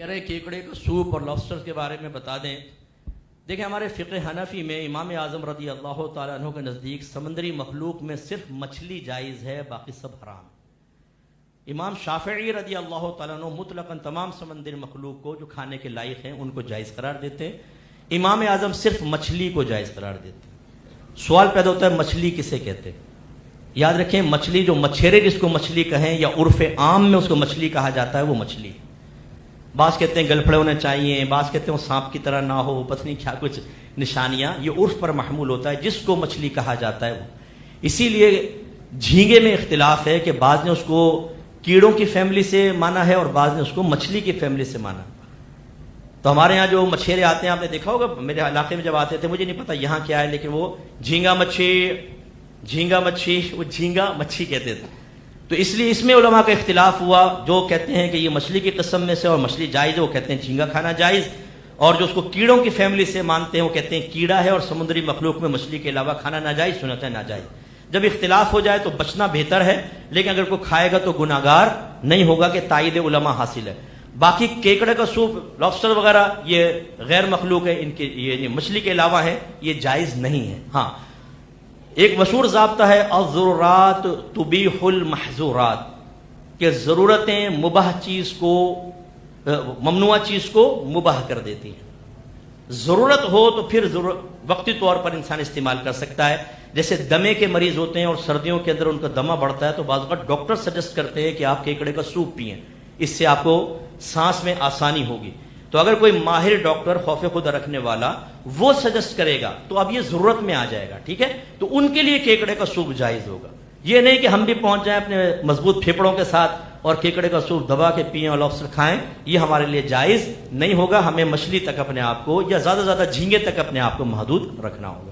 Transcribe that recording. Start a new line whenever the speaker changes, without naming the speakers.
کہہ رہے کیکڑے کا سوپ اور لابسٹر کے بارے میں بتا دیں. دیکھیں ہمارے فقہ حنفی میں امام اعظم رضی اللہ تعالیٰ عنہ کے نزدیک سمندری مخلوق میں صرف مچھلی جائز ہے، باقی سب حرام. امام شافعی رضی اللہ تعالیٰ عنہ مطلقاً تمام سمندری مخلوق کو جو کھانے کے لائق ہیں ان کو جائز قرار دیتے ہیں. امام اعظم صرف مچھلی کو جائز قرار دیتے ہیں. سوال پیدا ہوتا ہے مچھلی کسے کہتے ہیں؟ یاد رکھیں مچھلی جو مچھیرے جس کو مچھلی کہیں یا عرف عام میں اس کو مچھلی کہا جاتا ہے وہ مچھلی. بعض کہتے ہیں گلپھڑے ہونے چاہیے، بعض کہتے ہیں وہ سانپ کی طرح نہ ہو، پتہ نہیں کیا کچھ نشانیاں، یہ عرف پر محمول ہوتا ہے جس کو مچھلی کہا جاتا ہے وہ. اسی لیے جھینگے میں اختلاف ہے کہ بعض نے اس کو کیڑوں کی فیملی سے مانا ہے اور بعض نے اس کو مچھلی کی فیملی سے مانا. تو ہمارے یہاں جو مچھیرے آتے ہیں آپ نے دیکھا ہوگا، میرے علاقے میں جب آتے تھے مجھے نہیں پتا یہاں کیا ہے، لیکن وہ جھینگا مچھی وہ جھینگا مچھی کہتے تھے. تو اس لیے اس میں علماء کا اختلاف ہوا. جو کہتے ہیں کہ یہ مچھلی کی قسم میں سے اور مچھلی جائز ہے وہ کہتے ہیں جھینگا کھانا جائز، اور جو اس کو کیڑوں کی فیملی سے مانتے ہیں وہ کہتے ہیں کیڑا ہے اور سمندری مخلوق میں مچھلی کے علاوہ کھانا ناجائز، سنت ہے ناجائز. جب اختلاف ہو جائے تو بچنا بہتر ہے، لیکن اگر کوئی کھائے گا تو گناہگار نہیں ہوگا کہ تائید علماء حاصل ہے. باقی کیکڑے کا سوپ، لابسٹر وغیرہ یہ غیر مخلوق ہے، ان کے یہ مچھلی کے علاوہ ہے، یہ جائز نہیں ہے. ہاں ایک مشہور ضابطہ ہے الضرورات تبیح المحظورات، کہ ضرورتیں مباح چیز کو ممنوع چیز کو مباح کر دیتی ہیں. ضرورت ہو تو پھر وقتی طور پر انسان استعمال کر سکتا ہے. جیسے دمے کے مریض ہوتے ہیں اور سردیوں کے اندر ان کا دمہ بڑھتا ہے تو بعض اوقات ڈاکٹر سجیسٹ کرتے ہیں کہ آپ کیکڑے کا سوپ پئیں، اس سے آپ کو سانس میں آسانی ہوگی. تو اگر کوئی ماہر ڈاکٹر خوف خدا رکھنے والا وہ سجیسٹ کرے گا تو اب یہ ضرورت میں آ جائے گا، ٹھیک ہے، تو ان کے لیے کیکڑے کا سوپ جائز ہوگا. یہ نہیں کہ ہم بھی پہنچ جائیں اپنے مضبوط پھیپڑوں کے ساتھ اور کیکڑے کا سوپ دبا کے پئیں اور لابسٹر کھائیں، یہ ہمارے لیے جائز نہیں ہوگا. ہمیں مچھلی تک اپنے آپ کو یا زیادہ سے زیادہ جھینگے تک اپنے آپ کو محدود رکھنا ہوگا.